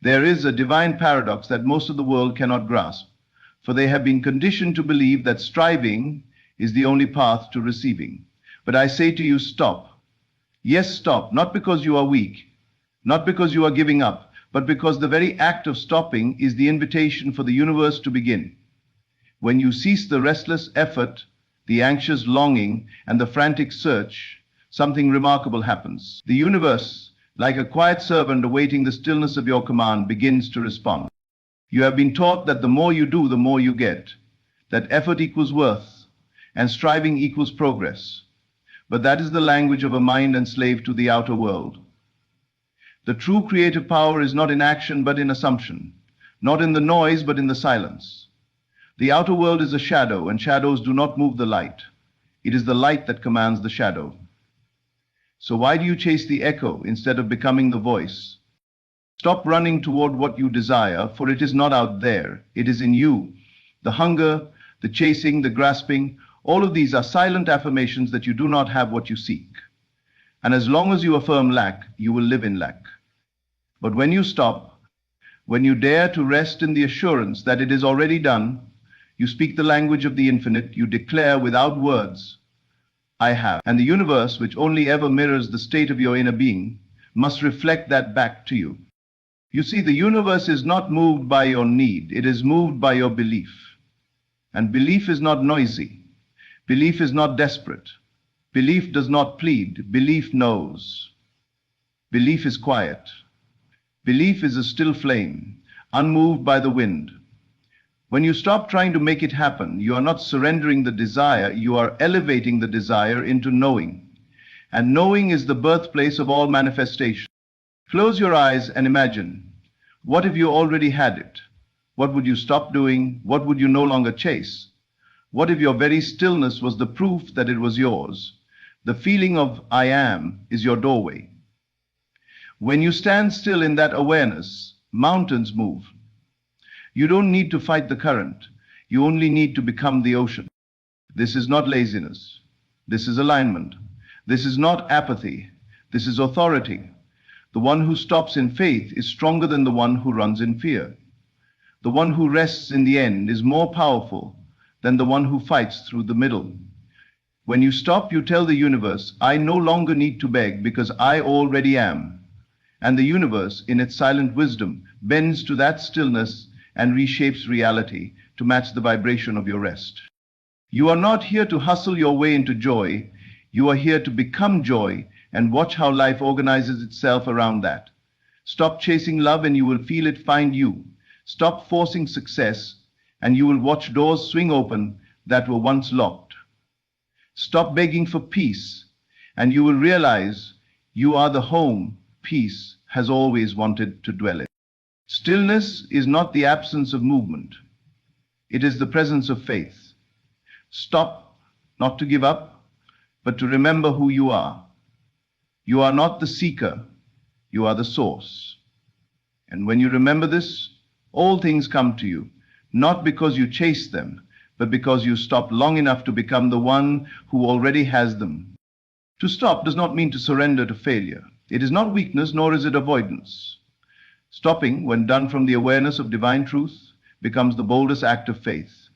There is a divine paradox that most of the world cannot grasp, for they have been conditioned to believe that striving is the only path to receiving. But I say to you, stop. Yes, stop, not because you are weak, not because you are giving up, but because the very act of stopping is the invitation for the universe to begin. When you cease the restless effort, the anxious longing, and the frantic search, something remarkable happens. The universe, like a quiet servant awaiting the stillness of your command, begins to respond. You have been taught that the more you do, the more you get, that effort equals worth, and striving equals progress. But that is the language of a mind enslaved to the outer world. The true creative power is not in action but in assumption, not in the noise but in the silence. The outer world is a shadow, and shadows do not move the light. It is the light that commands the shadow. So why do you chase the echo instead of becoming the voice? Stop running toward what you desire, for it is not out there, it is in you. The hunger, the chasing, the grasping, all of these are silent affirmations that you do not have what you seek. And as long as you affirm lack, you will live in lack. But when you stop, when you dare to rest in the assurance that it is already done, you speak the language of the infinite, you declare without words, I have. And the universe, which only ever mirrors the state of your inner being, must reflect that back to you. You see, the universe is not moved by your need, it is moved by your belief. And belief is not noisy. Belief is not desperate. Belief does not plead. Belief knows. Belief is quiet. Belief is a still flame, unmoved by the wind. When you stop trying to make it happen, you are not surrendering the desire, you are elevating the desire into knowing. And knowing is the birthplace of all manifestation. Close your eyes and imagine, what if you already had it? What would you stop doing? What would you no longer chase? What if your very stillness was the proof that it was yours? The feeling of I am is your doorway. When you stand still in that awareness, mountains move. You don't need to fight the current. You only need to become the ocean. This is not laziness. This is alignment. This is not apathy. This is authority. The one who stops in faith is stronger than the one who runs in fear. The one who rests in the end is more powerful than the one who fights through the middle. When you stop, you tell the universe, I no longer need to beg because I already am. And the universe, in its silent wisdom, bends to that stillness and reshapes reality to match the vibration of your rest. You are not here to hustle your way into joy. You are here to become joy and watch how life organizes itself around that. Stop chasing love and you will feel it find you. Stop forcing success and you will watch doors swing open that were once locked. Stop begging for peace and you will realize you are the home peace has always wanted to dwell in. Stillness is not the absence of movement. It is the presence of faith. Stop, not to give up, but to remember who you are. You are not the seeker, you are the source. And when you remember this, all things come to you, not because you chase them, but because you stop long enough to become the one who already has them. To stop does not mean to surrender to failure. It is not weakness, nor is it avoidance. Stopping, when done from the awareness of divine truth, becomes the boldest act of faith.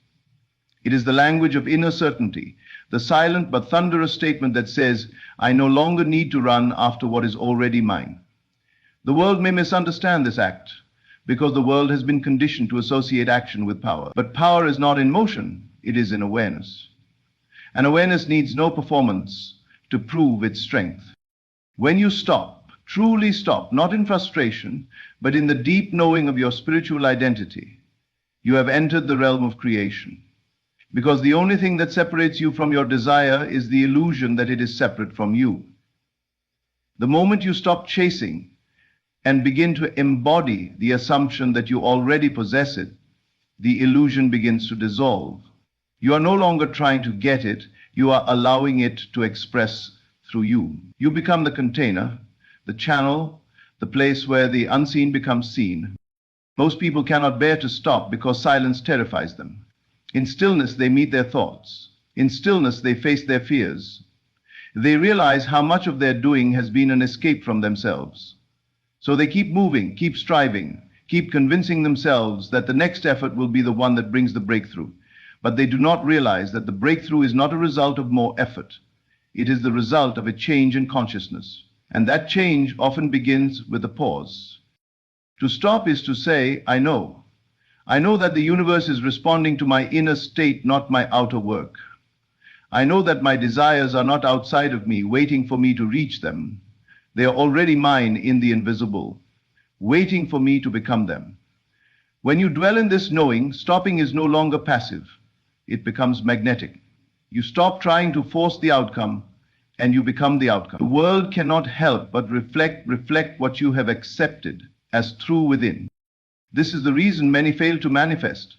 It is the language of inner certainty, the silent but thunderous statement that says, I no longer need to run after what is already mine. The world may misunderstand this act, because the world has been conditioned to associate action with power. But power is not in motion, it is in awareness. And awareness needs no performance to prove its strength. When you stop, truly stop, not in frustration, but in the deep knowing of your spiritual identity, you have entered the realm of creation. Because the only thing that separates you from your desire is the illusion that it is separate from you. The moment you stop chasing and begin to embody the assumption that you already possess it, the illusion begins to dissolve. You are no longer trying to get it, you are allowing it to express through you. You become the container, the channel, the place where the unseen becomes seen. Most people cannot bear to stop because silence terrifies them. In stillness, they meet their thoughts. In stillness, they face their fears. They realize how much of their doing has been an escape from themselves. So they keep moving, keep striving, keep convincing themselves that the next effort will be the one that brings the breakthrough. But they do not realize that the breakthrough is not a result of more effort. It is the result of a change in consciousness. And that change often begins with a pause. To stop is to say, I know. I know that the universe is responding to my inner state, not my outer work. I know that my desires are not outside of me, waiting for me to reach them. They are already mine in the invisible, waiting for me to become them. When you dwell in this knowing, stopping is no longer passive. It becomes magnetic. You stop trying to force the outcome, and you become the outcome. The world cannot help but reflect what you have accepted as true within. This is the reason many fail to manifest.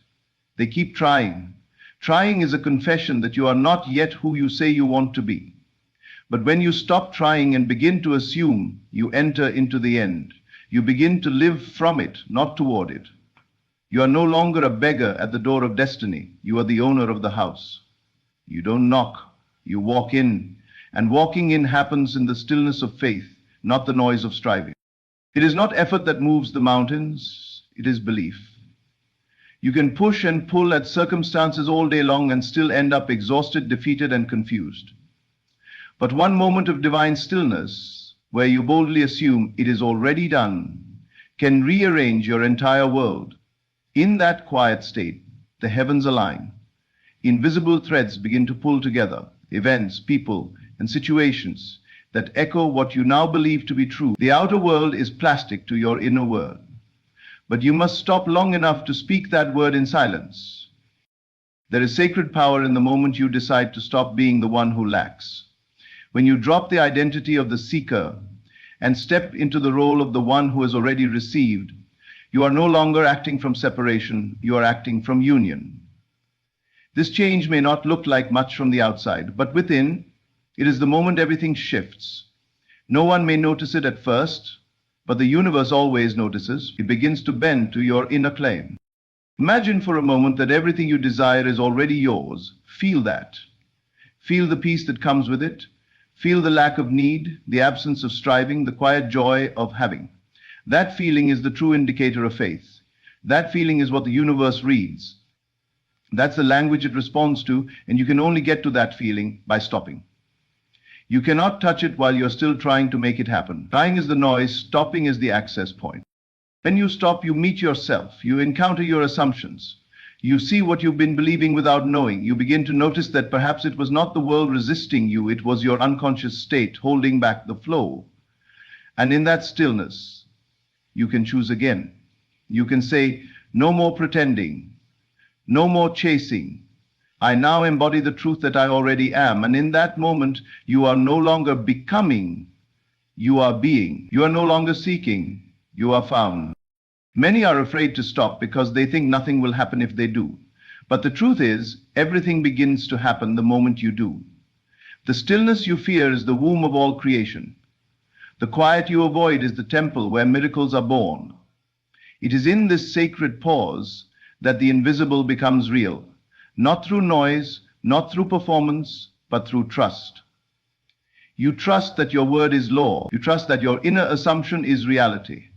They keep trying. Trying is a confession that you are not yet who you say you want to be. But when you stop trying and begin to assume, you enter into the end. You begin to live from it, not toward it. You are no longer a beggar at the door of destiny. You are the owner of the house. You don't knock, you walk in. And walking in happens in the stillness of faith, not the noise of striving. It is not effort that moves the mountains, it is belief. You can push and pull at circumstances all day long and still end up exhausted, defeated, and confused. But one moment of divine stillness, where you boldly assume it is already done, can rearrange your entire world. In that quiet state, the heavens align. Invisible threads begin to pull together, events, people, and situations that echo what you now believe to be true. The outer world is plastic to your inner world. But you must stop long enough to speak that word in silence. There is sacred power in the moment you decide to stop being the one who lacks. When you drop the identity of the seeker and step into the role of the one who has already received, you are no longer acting from separation, you are acting from union. This change may not look like much from the outside, but within, it is the moment everything shifts. No one may notice it at first, but the universe always notices. It begins to bend to your inner claim. Imagine for a moment that everything you desire is already yours. Feel that. Feel the peace that comes with it. Feel the lack of need, the absence of striving, the quiet joy of having. That feeling is the true indicator of faith. That feeling is what the universe reads. That's the language it responds to, and you can only get to that feeling by stopping. You cannot touch it while you're still trying to make it happen. Trying is the noise, stopping is the access point. When you stop, you meet yourself. You encounter your assumptions. You see what you've been believing without knowing. You begin to notice that perhaps it was not the world resisting you, it was your unconscious state holding back the flow. And in that stillness, you can choose again. You can say, no more pretending, no more chasing. I now embody the truth that I already am. And in that moment, you are no longer becoming, you are being. You are no longer seeking, you are found. Many are afraid to stop because they think nothing will happen if they do. But the truth is, everything begins to happen the moment you do. The stillness you fear is the womb of all creation. The quiet you avoid is the temple where miracles are born. It is in this sacred pause that the invisible becomes real. Not through noise, not through performance, but through trust. You trust that your word is law. You trust that your inner assumption is reality.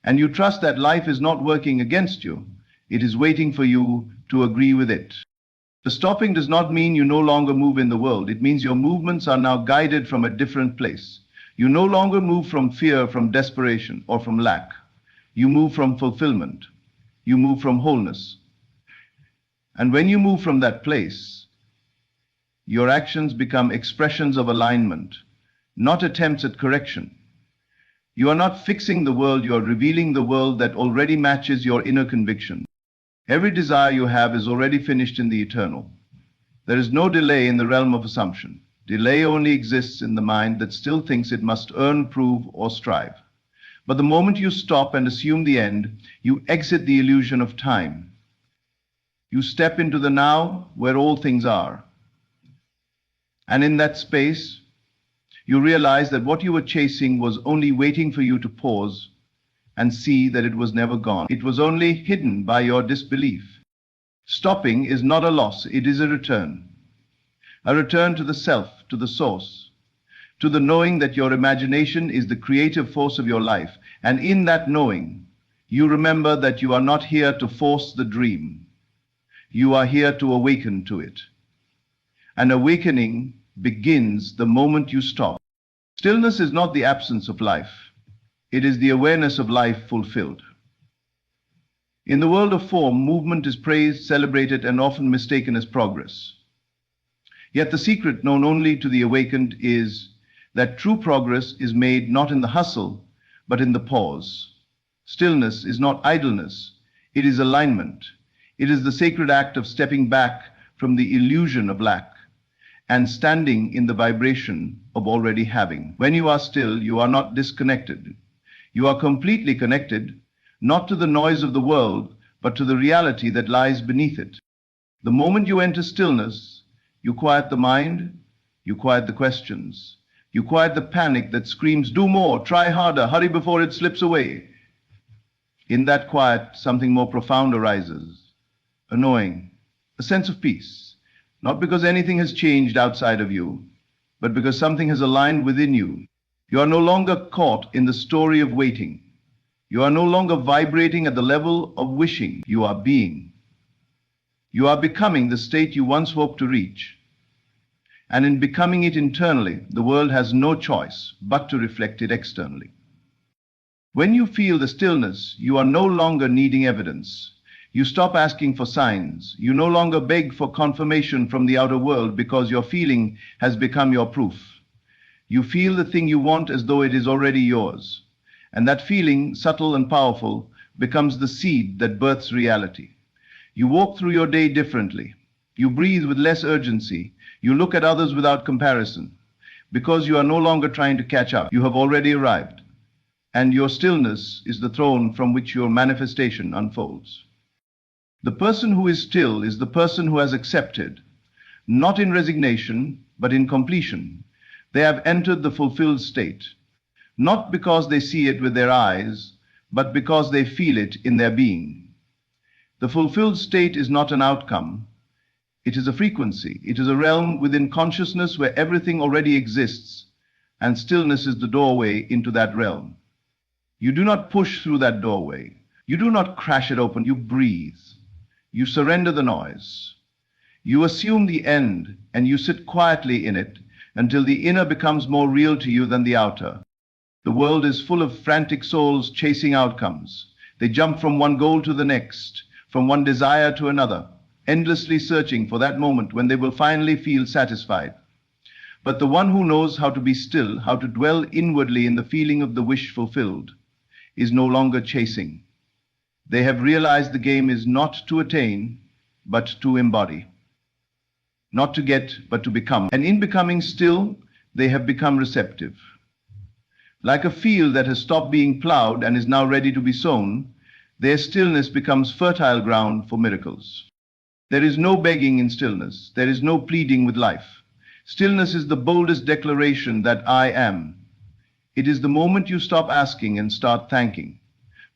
And you trust that life is not working against you. It is waiting for you to agree with it. The stopping does not mean you no longer move in the world. It means your movements are now guided from a different place. You no longer move from fear, from desperation, or from lack. You move from fulfillment. You move from wholeness. And when you move from that place, your actions become expressions of alignment, not attempts at correction. You are not fixing the world, you are revealing the world that already matches your inner conviction. Every desire you have is already finished in the eternal. There is no delay in the realm of assumption. Delay only exists in the mind that still thinks it must earn, prove, or strive. But the moment you stop and assume the end, you exit the illusion of time. You step into the now where all things are. And in that space, you realize that what you were chasing was only waiting for you to pause and see that it was never gone. It was only hidden by your disbelief. Stopping is not a loss, it is a return. A return to the self, to the source, to the knowing that your imagination is the creative force of your life. And in that knowing, You remember that you are not here to force the dream. You are here to awaken to it. And awakening begins the moment you stop. Stillness is not the absence of life. It is the awareness of life fulfilled. In the world of form, movement is praised, celebrated, and often mistaken as progress. Yet the secret known only to the awakened is that true progress is made not in the hustle, but in the pause. Stillness is not idleness, it is alignment. It is the sacred act of stepping back from the illusion of lack and standing in the vibration of already having. When you are still, you are not disconnected. You are completely connected, not to the noise of the world, but to the reality that lies beneath it. The moment you enter stillness, you quiet the mind, you quiet the questions, you quiet the panic that screams, do more, try harder, hurry before it slips away. In that quiet, something more profound arises, a knowing, a sense of peace, not because anything has changed outside of you, but because something has aligned within you. You are no longer caught in the story of waiting. You are no longer vibrating at the level of wishing. You are being. You are becoming the state you once hoped to reach. And in becoming it internally, the world has no choice but to reflect it externally. When you feel the stillness, you are no longer needing evidence. You stop asking for signs. You no longer beg for confirmation from the outer world because your feeling has become your proof. You feel the thing you want as though it is already yours. And that feeling, subtle and powerful, becomes the seed that births reality. You walk through your day differently. You breathe with less urgency. You look at others without comparison. Because you are no longer trying to catch up. You have already arrived. And your stillness is the throne from which your manifestation unfolds. The person who is still is the person who has accepted, not in resignation, but in completion. They have entered the fulfilled state. Not because they see it with their eyes, but because they feel it in their being. The fulfilled state is not an outcome. It is a frequency. It is a realm within consciousness where everything already exists, and stillness is the doorway into that realm. You do not push through that doorway. You do not crash it open. You breathe. You surrender the noise. You assume the end, and you sit quietly in it until the inner becomes more real to you than the outer. The world is full of frantic souls chasing outcomes. They jump from one goal to the next, from one desire to another, endlessly searching for that moment when they will finally feel satisfied. But the one who knows how to be still, how to dwell inwardly in the feeling of the wish fulfilled, is no longer chasing. They have realized the game is not to attain, but to embody. Not to get, but to become. And in becoming still, they have become receptive. Like a field that has stopped being plowed and is now ready to be sown, their stillness becomes fertile ground for miracles. There is no begging in stillness. There is no pleading with life. Stillness is the boldest declaration that I am. It is the moment you stop asking and start thanking.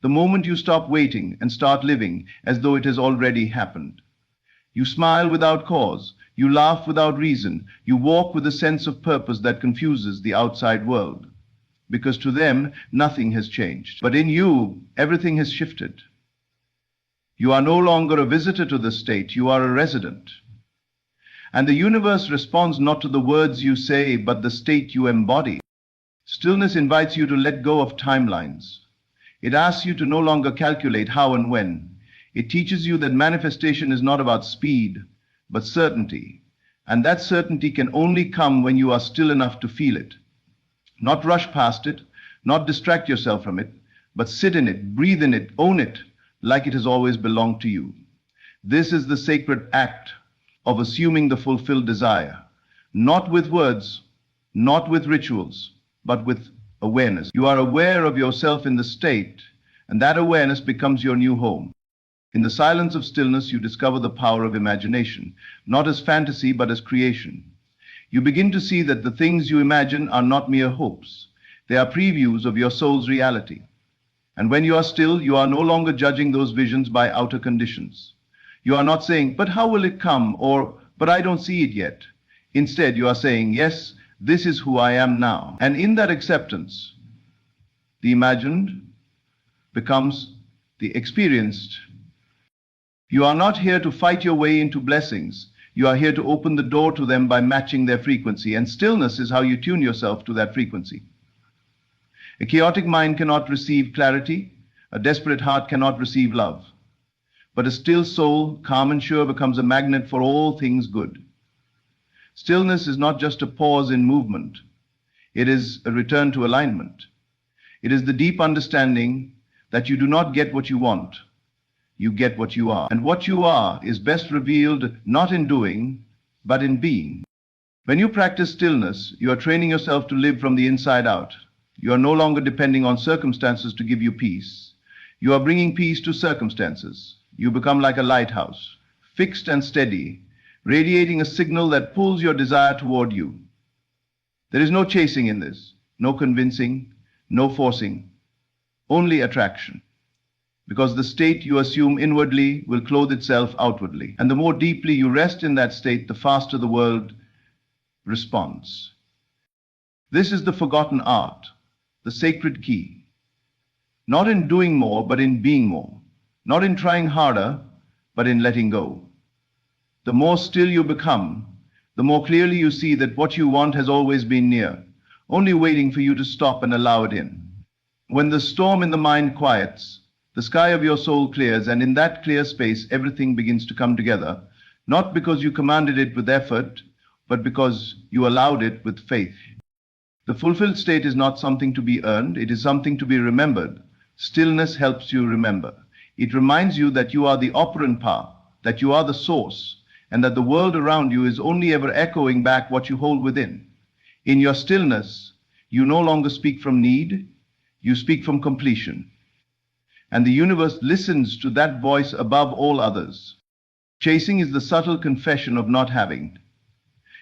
The moment you stop waiting and start living as though it has already happened. You smile without cause. You laugh without reason. You walk with a sense of purpose that confuses the outside world. Because to them, nothing has changed. But in you, everything has shifted. You are no longer a visitor to the state, you are a resident. And the universe responds not to the words you say, but the state you embody. Stillness invites you to let go of timelines. It asks you to no longer calculate how and when. It teaches you that manifestation is not about speed, but certainty. And that certainty can only come when you are still enough to feel it. Not rush past it, not distract yourself from it, but sit in it, breathe in it, own it, like it has always belonged to you. This is the sacred act of assuming the fulfilled desire, not with words, not with rituals, but with awareness. You are aware of yourself in the state, and that awareness becomes your new home. In the silence of stillness, you discover the power of imagination, not as fantasy, but as creation. You begin to see that the things you imagine are not mere hopes. They are previews of your soul's reality. And when you are still, you are no longer judging those visions by outer conditions. You are not saying, but how will it come? Or, but I don't see it yet. Instead, you are saying, yes, this is who I am now. And in that acceptance, the imagined becomes the experienced. You are not here to fight your way into blessings. You are here to open the door to them by matching their frequency, and stillness is how you tune yourself to that frequency. A chaotic mind cannot receive clarity. A desperate heart cannot receive love. But a still soul, calm and sure, becomes a magnet for all things good. Stillness is not just a pause in movement. It is a return to alignment. It is the deep understanding that you do not get what you want. You get what you are. And what you are is best revealed not in doing, but in being. When you practice stillness, you are training yourself to live from the inside out. You are no longer depending on circumstances to give you peace. You are bringing peace to circumstances. You become like a lighthouse, fixed and steady, radiating a signal that pulls your desire toward you. There is no chasing in this, no convincing, no forcing, only attraction. Because the state you assume inwardly will clothe itself outwardly. And the more deeply you rest in that state, the faster the world responds. This is the forgotten art, the sacred key. Not in doing more, but in being more. Not in trying harder, but in letting go. The more still you become, the more clearly you see that what you want has always been near, only waiting for you to stop and allow it in. When the storm in the mind quiets, the sky of your soul clears, and in that clear space, everything begins to come together, not because you commanded it with effort, but because you allowed it with faith. The fulfilled state is not something to be earned, it is something to be remembered. Stillness helps you remember. It reminds you that you are the operant power, that you are the source, and that the world around you is only ever echoing back what you hold within. In your stillness, you no longer speak from need, you speak from completion. And the universe listens to that voice above all others. Chasing is the subtle confession of not having.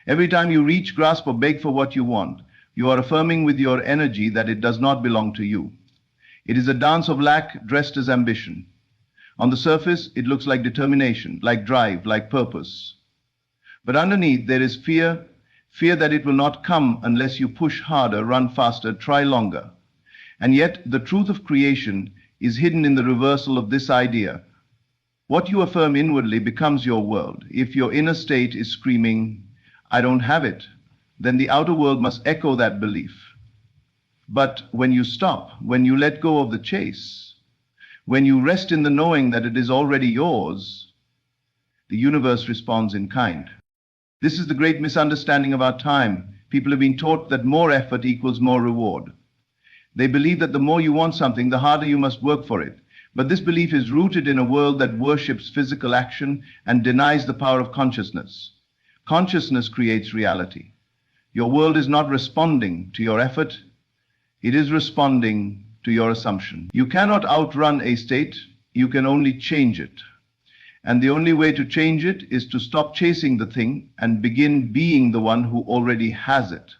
Every time you reach, grasp, or beg for what you want, you are affirming with your energy that it does not belong to you. It is a dance of lack dressed as ambition. On the surface, it looks like determination, like drive, like purpose. But underneath, there is fear, fear that it will not come unless you push harder, run faster, try longer. And yet, the truth of creation is hidden in the reversal of this idea. What you affirm inwardly becomes your world. If your inner state is screaming, "I don't have it," then the outer world must echo that belief. But when you stop, when you let go of the chase, when you rest in the knowing that it is already yours, the universe responds in kind. This is the great misunderstanding of our time. People have been taught that more effort equals more reward. They believe that the more you want something, the harder you must work for it. But this belief is rooted in a world that worships physical action and denies the power of consciousness. Consciousness creates reality. Your world is not responding to your effort, it is responding to your assumption. You cannot outrun a state, you can only change it. And the only way to change it is to stop chasing the thing and begin being the one who already has it.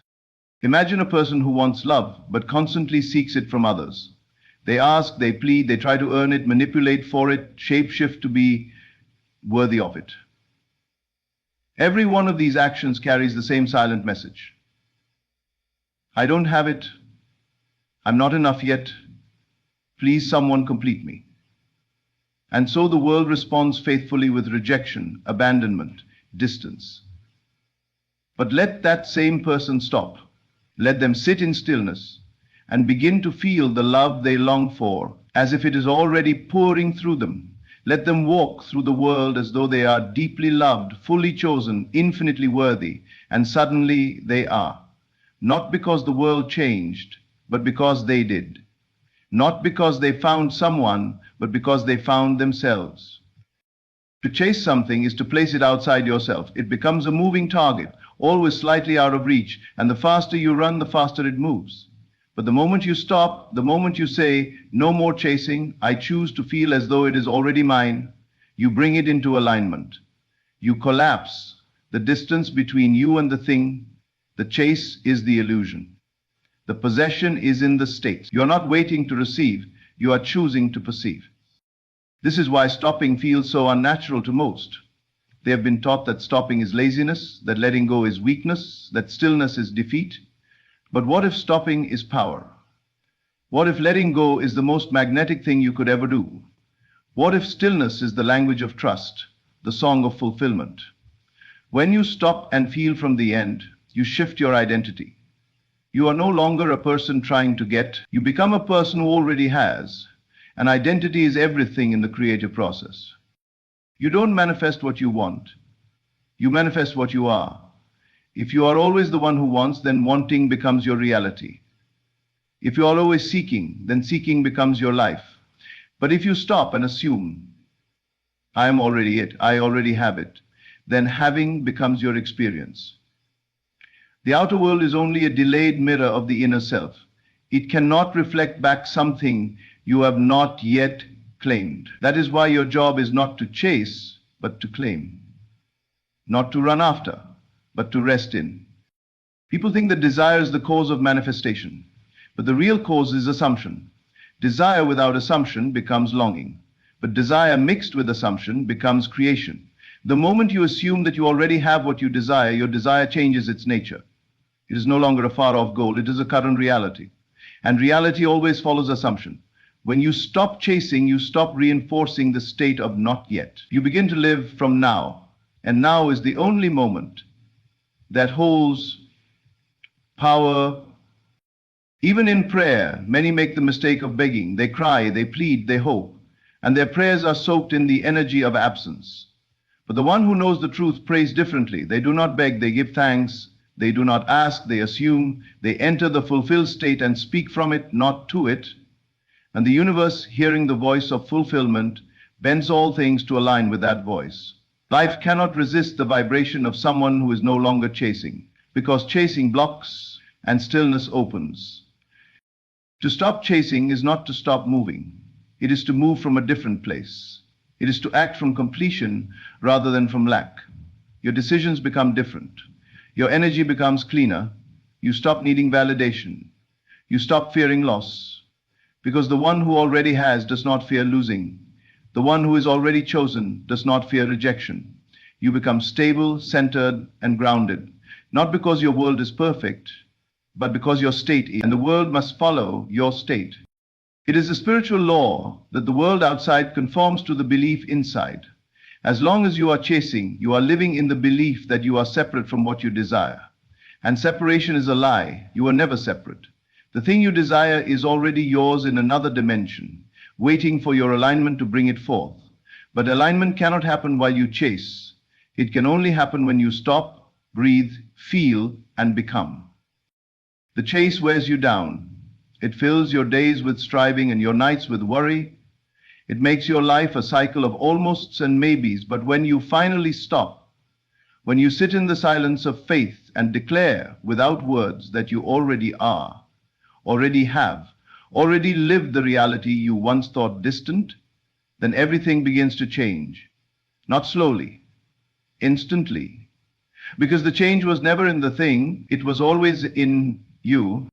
Imagine a person who wants love, but constantly seeks it from others. They ask, they plead, they try to earn it, manipulate for it, shapeshift to be worthy of it. Every one of these actions carries the same silent message. I don't have it. I'm not enough yet. Please, someone complete me. And so the world responds faithfully with rejection, abandonment, distance. But let that same person stop. Let them sit in stillness and begin to feel the love they long for, as if it is already pouring through them. Let them walk through the world as though they are deeply loved, fully chosen, infinitely worthy, and suddenly they are. Not because the world changed, but because they did. Not because they found someone, but because they found themselves. To chase something is to place it outside yourself. It becomes a moving target, always slightly out of reach, and the faster you run, the faster it moves. But the moment you stop, the moment you say, "No more chasing, I choose to feel as though it is already mine," you bring it into alignment. You collapse the distance between you and the thing. The chase is the illusion. The possession is in the state. You are not waiting to receive, you are choosing to perceive. This is why stopping feels so unnatural to most. They have been taught that stopping is laziness, that letting go is weakness, that stillness is defeat. But what if stopping is power? What if letting go is the most magnetic thing you could ever do? What if stillness is the language of trust, the song of fulfillment? When you stop and feel from the end, you shift your identity. You are no longer a person trying to get, you become a person who already has. And identity is everything in the creative process. You don't manifest what you want, you manifest what you are. If you are always the one who wants, then wanting becomes your reality. If you are always seeking, then seeking becomes your life. But if you stop and assume, I am already it, I already have it, then having becomes your experience. The outer world is only a delayed mirror of the inner self. It cannot reflect back something you have not yet claimed. That is why your job is not to chase, but to claim. Not to run after, but to rest in. People think that desire is the cause of manifestation, but the real cause is assumption. Desire without assumption becomes longing, but desire mixed with assumption becomes creation. The moment you assume that you already have what you desire, your desire changes its nature. It is no longer a far-off goal, it is a current reality. And reality always follows assumption. When you stop chasing, you stop reinforcing the state of not yet. You begin to live from now, and now is the only moment that holds power. Even in prayer, many make the mistake of begging. They cry, they plead, they hope, and their prayers are soaked in the energy of absence. But the one who knows the truth prays differently. They do not beg, they give thanks. They do not ask, they assume. They enter the fulfilled state and speak from it, not to it. And the universe, hearing the voice of fulfillment, bends all things to align with that voice. Life cannot resist the vibration of someone who is no longer chasing, because chasing blocks and stillness opens. To stop chasing is not to stop moving. It is to move from a different place. It is to act from completion rather than from lack. Your decisions become different. Your energy becomes cleaner. You stop needing validation. You stop fearing loss. Because the one who already has does not fear losing. The one who is already chosen does not fear rejection. You become stable, centered, and grounded, not because your world is perfect, but because your state is, and the world must follow your state. It is a spiritual law that the world outside conforms to the belief inside. As long as you are chasing, you are living in the belief that you are separate from what you desire. And separation is a lie. You are never separate. The thing you desire is already yours in another dimension, waiting for your alignment to bring it forth. But alignment cannot happen while you chase. It can only happen when you stop, breathe, feel, and become. The chase wears you down. It fills your days with striving and your nights with worry. It makes your life a cycle of almosts and maybes. But when you finally stop, when you sit in the silence of faith and declare without words that you already are, already have, already lived the reality you once thought distant, then everything begins to change. Not slowly, instantly. Because the change was never in the thing, it was always in you.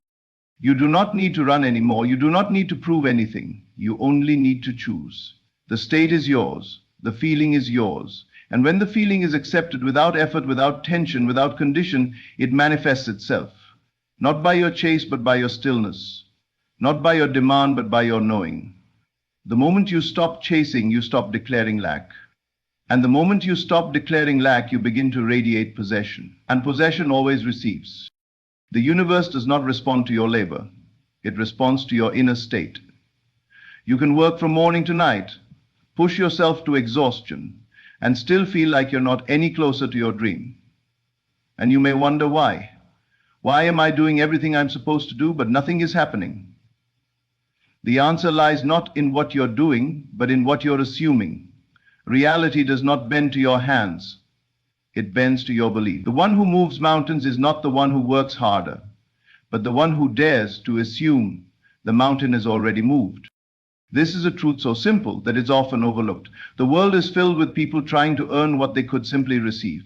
You do not need to run anymore. You do not need to prove anything. You only need to choose. The state is yours. The feeling is yours. And when the feeling is accepted without effort, without tension, without condition, it manifests itself. Not by your chase, but by your stillness. Not by your demand, but by your knowing. The moment you stop chasing, you stop declaring lack. And the moment you stop declaring lack, you begin to radiate possession. And possession always receives. The universe does not respond to your labor. It responds to your inner state. You can work from morning to night, push yourself to exhaustion, and still feel like you're not any closer to your dream. And you may wonder why. Why am I doing everything I'm supposed to do, but nothing is happening? The answer lies not in what you're doing, but in what you're assuming. Reality does not bend to your hands. It bends to your belief. The one who moves mountains is not the one who works harder, but the one who dares to assume the mountain is already moved. This is a truth so simple that it's often overlooked. The world is filled with people trying to earn what they could simply receive.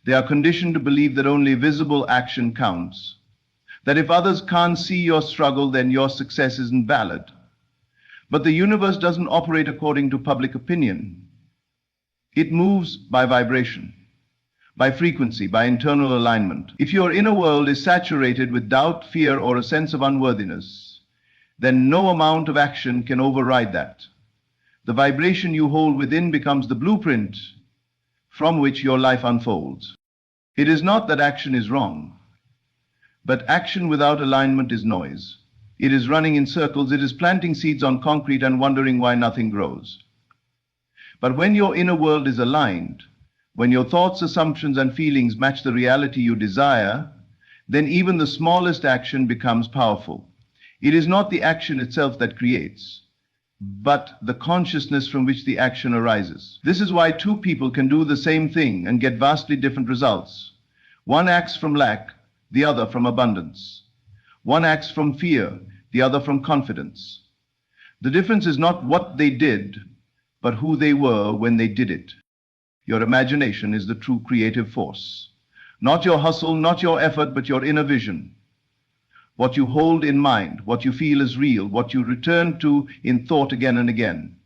They are conditioned to believe that only visible action counts, that if others can't see your struggle, then your success isn't valid. But the universe doesn't operate according to public opinion. It moves by vibration, by frequency, by internal alignment. If your inner world is saturated with doubt, fear, or a sense of unworthiness, then no amount of action can override that. The vibration you hold within becomes the blueprint from which your life unfolds. It is not that action is wrong, but action without alignment is noise. It is running in circles, it is planting seeds on concrete and wondering why nothing grows. But when your inner world is aligned, when your thoughts, assumptions, and feelings match the reality you desire, then even the smallest action becomes powerful. It is not the action itself that creates, but the consciousness from which the action arises. This is why two people can do the same thing and get vastly different results. One acts from lack, the other from abundance. One acts from fear, the other from confidence. The difference is not what they did, but who they were when they did it. Your imagination is the true creative force. Not your hustle, not your effort, but your inner vision. What you hold in mind, what you feel is real, what you return to in thought again and again.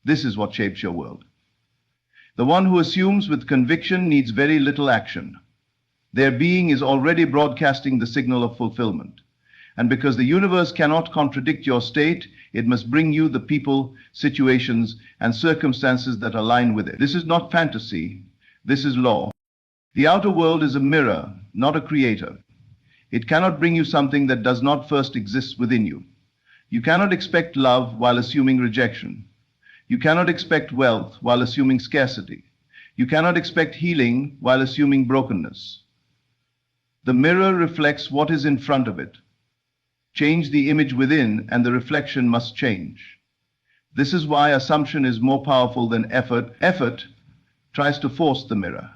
This is what shapes your world. The one who assumes with conviction needs very little action. Their being is already broadcasting the signal of fulfillment. And because the universe cannot contradict your state, it must bring you the people, situations, and circumstances that align with it. This is not fantasy. This is law. The outer world is a mirror, not a creator. It cannot bring you something that does not first exist within you. You cannot expect love while assuming rejection. You cannot expect wealth while assuming scarcity. You cannot expect healing while assuming brokenness. The mirror reflects what is in front of it. Change the image within, and the reflection must change. This is why assumption is more powerful than effort. Effort tries to force the mirror.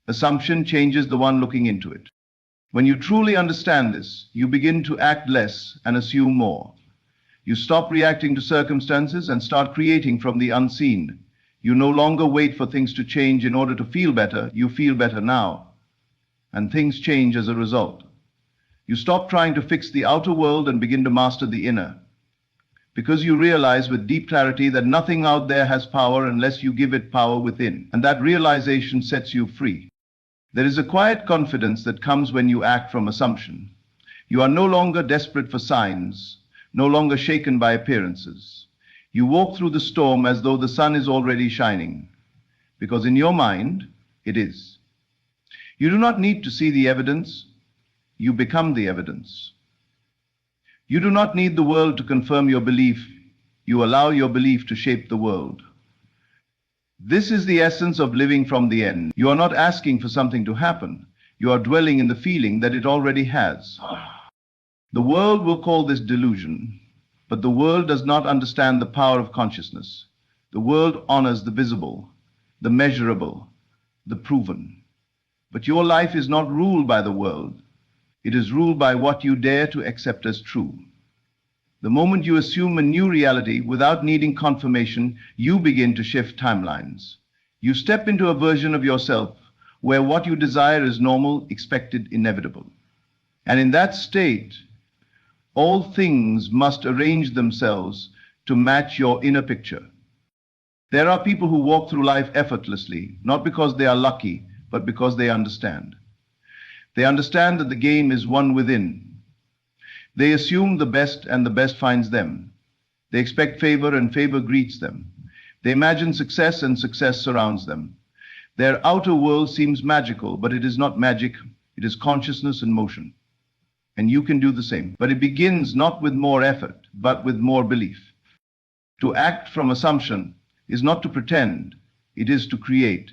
Assumption changes the one looking into it. When you truly understand this, you begin to act less and assume more. You stop reacting to circumstances and start creating from the unseen. You no longer wait for things to change in order to feel better. You feel better now. And things change as a result. You stop trying to fix the outer world and begin to master the inner. Because you realize with deep clarity that nothing out there has power unless you give it power within. And that realization sets you free. There is a quiet confidence that comes when you act from assumption. You are no longer desperate for signs, no longer shaken by appearances. You walk through the storm as though the sun is already shining, because in your mind, it is. You do not need to see the evidence. You become the evidence. You do not need the world to confirm your belief. You allow your belief to shape the world. This is the essence of living from the end. You are not asking for something to happen. You are dwelling in the feeling that it already has. The world will call this delusion, but the world does not understand the power of consciousness. The world honors the visible, the measurable, the proven. But your life is not ruled by the world. It is ruled by what you dare to accept as true. The moment you assume a new reality without needing confirmation, you begin to shift timelines. You step into a version of yourself where what you desire is normal, expected, inevitable. And in that state, all things must arrange themselves to match your inner picture. There are people who walk through life effortlessly, not because they are lucky, but because they understand. They understand that the game is won within. They assume the best and the best finds them. They expect favor and favor greets them. They imagine success and success surrounds them. Their outer world seems magical, but it is not magic. It is consciousness in motion. And you can do the same. But it begins not with more effort, but with more belief. To act from assumption is not to pretend. It is to create.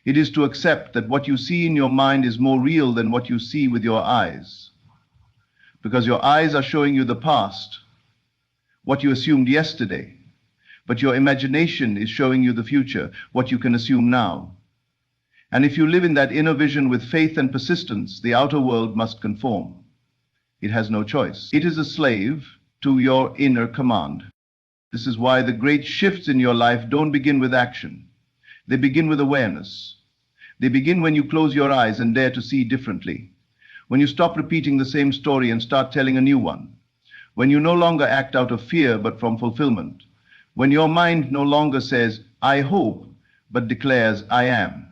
It is to accept that what you see in your mind is more real than what you see with your eyes. Because your eyes are showing you the past, what you assumed yesterday, but your imagination is showing you the future, what you can assume now. And if you live in that inner vision with faith and persistence, the outer world must conform. It has no choice. It is a slave to your inner command. This is why the great shifts in your life don't begin with action. They begin with awareness. They begin when you close your eyes and dare to see differently. When you stop repeating the same story and start telling a new one. When you no longer act out of fear but from fulfillment. When your mind no longer says, I hope, but declares, I am.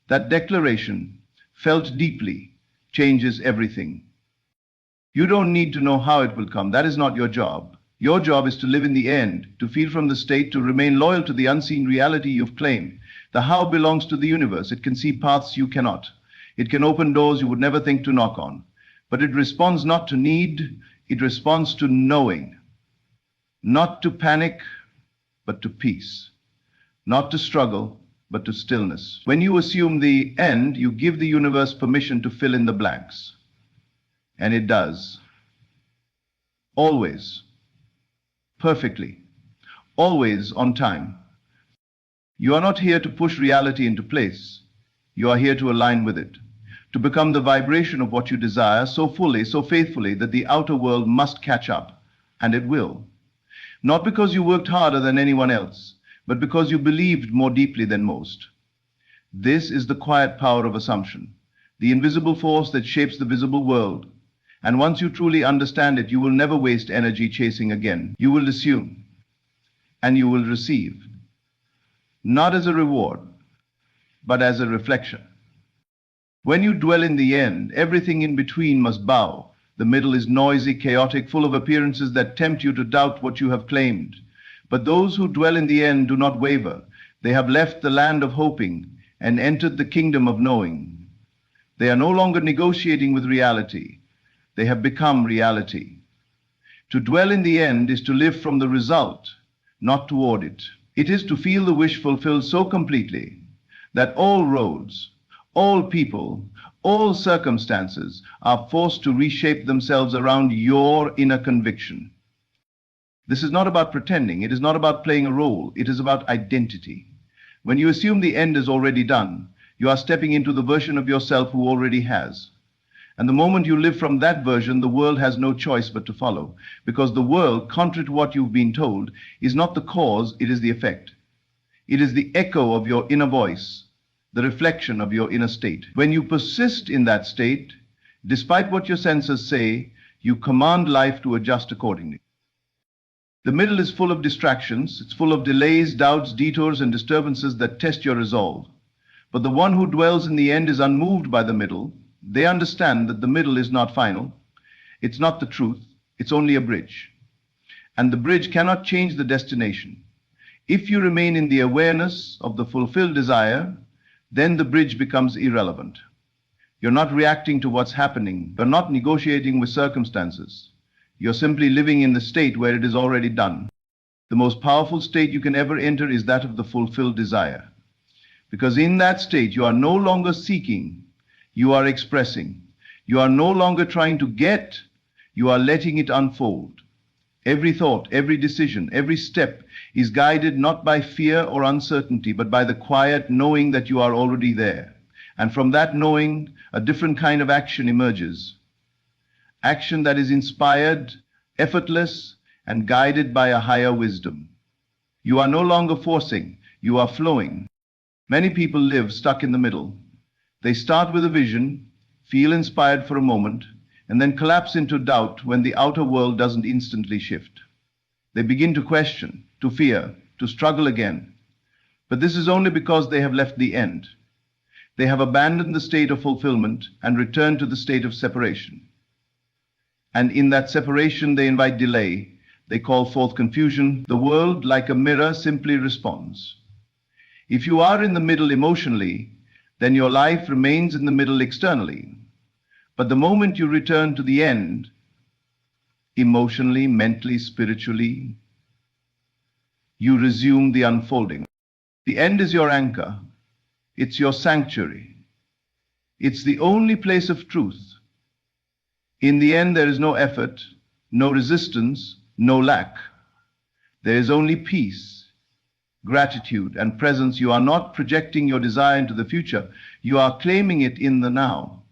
That declaration, felt deeply, changes everything. You don't need to know how it will come. That is not your job. Your job is to live in the end, to feel from the state, to remain loyal to the unseen reality you've claimed. The how belongs to the universe. It can see paths you cannot. It can open doors you would never think to knock on. But it responds not to need, it responds to knowing. Not to panic, but to peace. Not to struggle, but to stillness. When you assume the end, you give the universe permission to fill in the blanks. And it does. Always. Perfectly. Always on time. You are not here to push reality into place. You are here to align with it, to become the vibration of what you desire so fully, so faithfully that the outer world must catch up, and it will. Not because you worked harder than anyone else, but because you believed more deeply than most. This is the quiet power of assumption, the invisible force that shapes the visible world. And once you truly understand it, you will never waste energy chasing again. You will assume, and you will receive, not as a reward, but as a reflection. When you dwell in the end, everything in between must bow. The middle is noisy, chaotic, full of appearances that tempt you to doubt what you have claimed. But those who dwell in the end do not waver. They have left the land of hoping and entered the kingdom of knowing. They are no longer negotiating with reality. They have become reality. To dwell in the end is to live from the result, not toward it. It is to feel the wish fulfilled so completely that all roads, all people, all circumstances are forced to reshape themselves around your inner conviction. This is not about pretending. It is not about playing a role. It is about identity. When you assume the end is already done, you are stepping into the version of yourself who already has. And the moment you live from that version, the world has no choice but to follow, because the world, contrary to what you've been told, is not the cause, it is the effect. It is the echo of your inner voice, the reflection of your inner state. When you persist in that state, despite what your senses say, you command life to adjust accordingly. The middle is full of distractions. It's full of delays, doubts, detours, and disturbances that test your resolve. But the one who dwells in the end is unmoved by the middle. They understand that the middle is not final. It's not the truth. It's only a bridge. And the bridge cannot change the destination. If you remain in the awareness of the fulfilled desire, then the bridge becomes irrelevant. You're not reacting to what's happening. You're not negotiating with circumstances. You're simply living in the state where it is already done. The most powerful state you can ever enter is that of the fulfilled desire. Because in that state, you are no longer seeking, you are expressing. You are no longer trying to get, you are letting it unfold. Every thought, every decision, every step is guided not by fear or uncertainty, but by the quiet knowing that you are already there. And from that knowing, a different kind of action emerges. Action that is inspired, effortless, and guided by a higher wisdom. You are no longer forcing, you are flowing. Many people live stuck in the middle. They start with a vision, feel inspired for a moment, and then collapse into doubt when the outer world doesn't instantly shift. They begin to question, to fear, to struggle again. But this is only because they have left the end. They have abandoned the state of fulfillment and returned to the state of separation. And in that separation, they invite delay. They call forth confusion. The world, like a mirror, simply responds. If you are in the middle emotionally, then your life remains in the middle externally. But the moment you return to the end, emotionally, mentally, spiritually, you resume the unfolding. The end is your anchor. It's your sanctuary. It's the only place of truth. In the end, there is no effort, no resistance, no lack. There is only peace, gratitude, and presence. You are not projecting your desire into the future. You are claiming it in the now.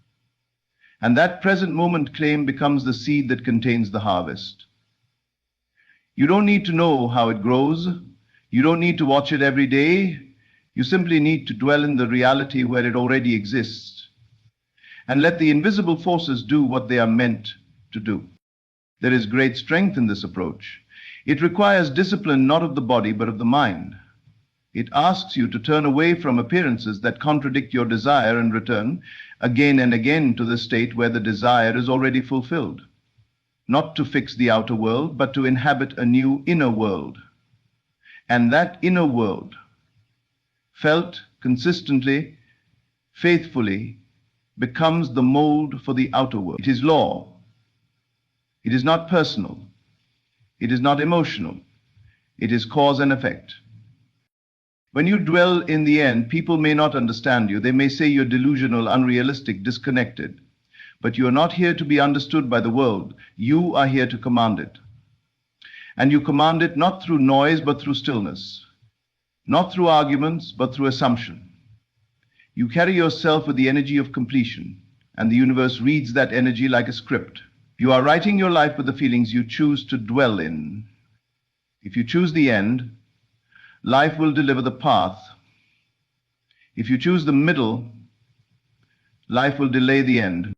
And that present moment claim becomes the seed that contains the harvest. You don't need to know how it grows. You don't need to watch it every day. You simply need to dwell in the reality where it already exists and let the invisible forces do what they are meant to do. There is great strength in this approach. It requires discipline not of the body but of the mind. It asks you to turn away from appearances that contradict your desire and return again and again to the state where the desire is already fulfilled. not to fix the outer world, but to inhabit a new inner world. And that inner world, felt consistently, faithfully, becomes the mold for the outer world. It is law. It is not personal. It is not emotional. It is cause and effect. When you dwell in the end, people may not understand you. They may say you're delusional, unrealistic, disconnected. But you are not here to be understood by the world. You are here to command it. And you command it not through noise, but through stillness. Not through arguments, but through assumption. You carry yourself with the energy of completion, and the universe reads that energy like a script. You are writing your life with the feelings you choose to dwell in. If you choose the end, life will deliver the path. If you choose the middle, life will delay the end.